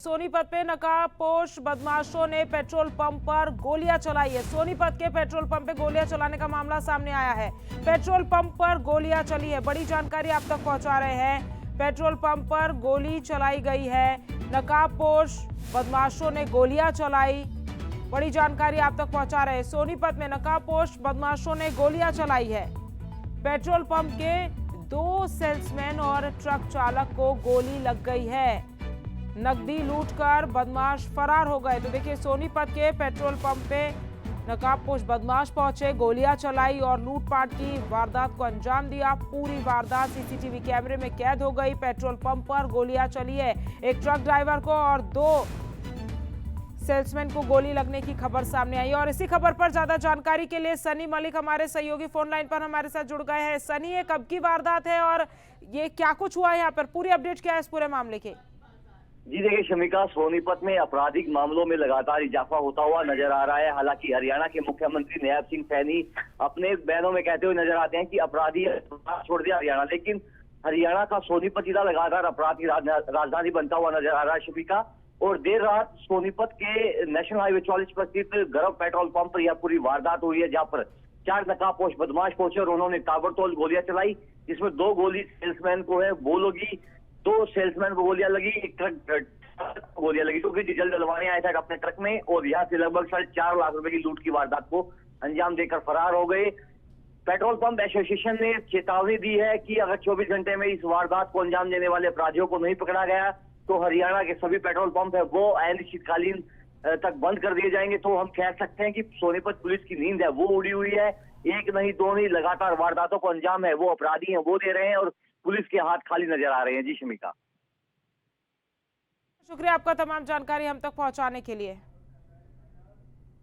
सोनीपत पे नकाबपोश बदमाशों ने पेट्रोल पंप पर गोलियां चलाई है। सोनीपत के पेट्रोल पंप पे गोलियां चलाने का मामला सामने आया है। पेट्रोल पंप पर गोलियां चली है, बड़ी जानकारी आप तक पहुंचा रहे हैं। पेट्रोल पंप पर गोली चलाई गई है, नकाबपोश बदमाशों ने गोलियां चलाई, बड़ी जानकारी आप तक पहुंचा रहे हैं। सोनीपत में नकाबपोश बदमाशों ने गोलियां चलाई है। पेट्रोल पंप के 2 सेल्समैन और ट्रक चालक को गोली लग गई है। नकदी लूटकर बदमाश फरार हो गए। तो देखिए, सोनीपत के पेट्रोल पंप पे नकाबपोश बदमाश पहुंचे, गोलियां चलाई और लूटपाट की वारदात को अंजाम दिया। पूरी वारदात सीसीटीवी कैमरे में कैद हो गई। पेट्रोल पंप पर गोलियां चली है, एक ट्रक ड्राइवर को और 2 सेल्समैन को गोली लगने की खबर सामने आई। और इसी खबर पर ज्यादा जानकारी के लिए सनी मलिक हमारे सहयोगी फोन लाइन पर हमारे साथ जुड़ गए हैं। सनी, ये कब की वारदात है और ये क्या कुछ हुआ है यहाँ पर, पूरी अपडेट क्या है इस पूरे मामले की? जी देखिए शमिका, सोनीपत में आपराधिक मामलों में लगातार इजाफा होता हुआ नजर आ रहा है। हालांकि हरियाणा के मुख्यमंत्री नायब सिंह सैनी अपने बयानों में कहते हुए नजर आते हैं कि अपराधी छोड़ दिया हरियाणा, लेकिन हरियाणा का सोनीपत जिला लगातार अपराध की राजधानी बनता हुआ नजर आ रहा है शमिका। और देर रात सोनीपत के नेशनल हाईवे 44 पर स्थित गर्व पेट्रोल पंप पर यह पूरी वारदात हुई है, जहाँ पर 4 नकाबपोश बदमाश पहुंचे और उन्होंने ताबड़तोड़ गोलियां चलाई, जिसमें 2 गोली सेल्समैन को है वो लगी, 2 सेल्समैन को गोलियां लगी, एक ट्रक गोलियां लगी, क्योंकि डीजल डलवाने आए थे अपने ट्रक में और यहाँ से लगभग 4.5 लाख रुपए की लूट की वारदात को अंजाम देकर फरार हो गए। पेट्रोल पंप एसोसिएशन ने चेतावनी दी है कि अगर 24 घंटे में इस वारदात को अंजाम देने वाले अपराधियों को नहीं पकड़ा गया तो हरियाणा के सभी पेट्रोल पंप है वो अनिश्चितकालीन तक बंद कर दिए जाएंगे। तो हम कह सकते हैं कि सोनीपत पुलिस की नींद है वो उड़ी हुई है। एक नहीं, 2 नहीं, लगातार वारदातों को अंजाम है वो अपराधी हैं वो दे रहे हैं और पुलिस के हाथ खाली नजर आ रहे हैं। जी शमिका, शुक्रिया आपका तमाम जानकारी हम तक पहुंचाने के लिए।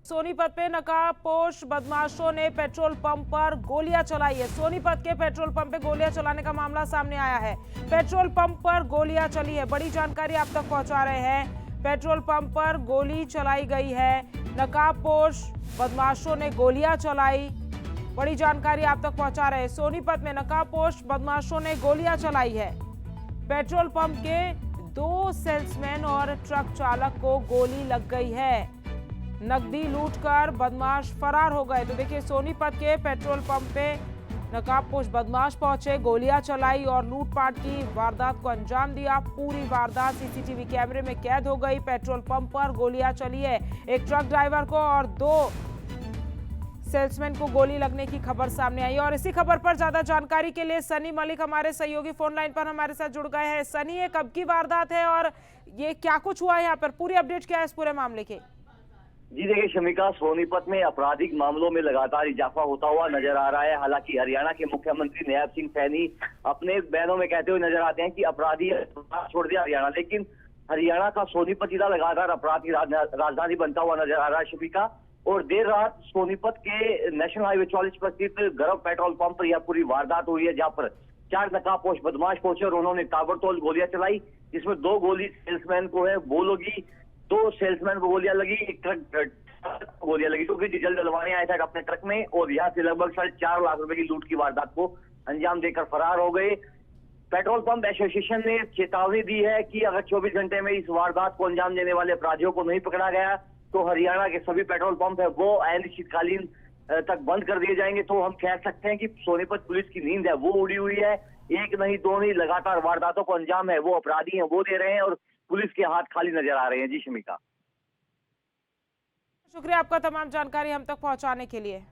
सोनीपत पे नकाबपोश बदमाशों ने पेट्रोल पंप पर गोलियां चलाई है। सोनीपत के पेट्रोल पंप पे गोलियां चलाने का मामला सामने आया है। पेट्रोल पंप पर गोलियां चली है, बड़ी जानकारी आप तक पहुंचा रहे हैं। पेट्रोल पंप पर गोली चलाई गई है, नकाबपोश बदमाशों ने गोलियां चलाई, बड़ी जानकारी आप तक पहुंचा रहे हैं। सोनीपत में नकाबपोश बदमाशों ने गोलियां चलाई है। पेट्रोल पंप के 2 सेल्समैन और ट्रक चालक को गोली लग गई है। नकदी लूटकर बदमाश फरार हो गए। तो देखिए, सोनीपत के पेट्रोल पंप पे नकाबपोश बदमाश पहुंचे, गोलियां चलाई और लूटपाट की वारदात को अंजाम दिया। पूरी वारदात सीसीटीवी कैमरे में कैद हो गई। पेट्रोल पंप पर गोलियां चली है, एक ट्रक ड्राइवर को और 2 सेल्समैन को गोली लगने की खबर सामने आई। और इसी खबर पर ज्यादा जानकारी के लिए सनी मलिक हमारे सहयोगी फोन लाइन पर हमारे साथ जुड़ गए हैं। सनी, ये कब की वारदात है और ये क्या कुछ हुआ है यहाँ पर, पूरी अपडेट क्या है इस पूरे मामले की? जी देखिए शमिका, सोनीपत में आपराधिक मामलों में लगातार इजाफा होता हुआ नजर आ रहा है। हालांकि हरियाणा के मुख्यमंत्री नायब सिंह सैनी अपने बयानों में कहते हुए नजर आते हैं कि अपराधी छोड़ दिया हरियाणा, लेकिन हरियाणा का सोनीपत जिला लगातार अपराध की राजधानी बनता हुआ नजर आ रहा है शमिका। और देर रात सोनीपत के नेशनल हाईवे 44 पर स्थित गर्व पेट्रोल पंप पर यह पूरी वारदात हुई है, जहाँ पर 4 नकाबपोश बदमाश पहुंचे और उन्होंने ताबड़तोड़ गोलियां चलाई, जिसमें 2 गोली सेल्समैन को है वो लगी, 2 सेल्समैन को गोलियां लगी, एक ट्रक गोलियां लगी, क्योंकि डीजल डलवाने आए थे अपने ट्रक में और यहाँ से लगभग 4.5 लाख रुपए की लूट की वारदात को अंजाम देकर फरार हो गए। पेट्रोल पंप एसोसिएशन ने चेतावनी दी है कि अगर 24 घंटे में इस वारदात को अंजाम देने वाले अपराधियों को नहीं पकड़ा गया तो हरियाणा के सभी पेट्रोल पंप है वो अनिश्चितकालीन तक बंद कर दिए जाएंगे। तो हम कह सकते हैं कि सोनीपत पुलिस की नींद है वो उड़ी हुई है। एक नहीं, 2 नहीं, लगातार वारदातों को अंजाम है वो अपराधी हैं वो दे रहे हैं और पुलिस के हाथ खाली नजर आ रहे हैं। जी शमिका, शुक्रिया आपका तमाम जानकारी हम तक पहुंचाने के लिए।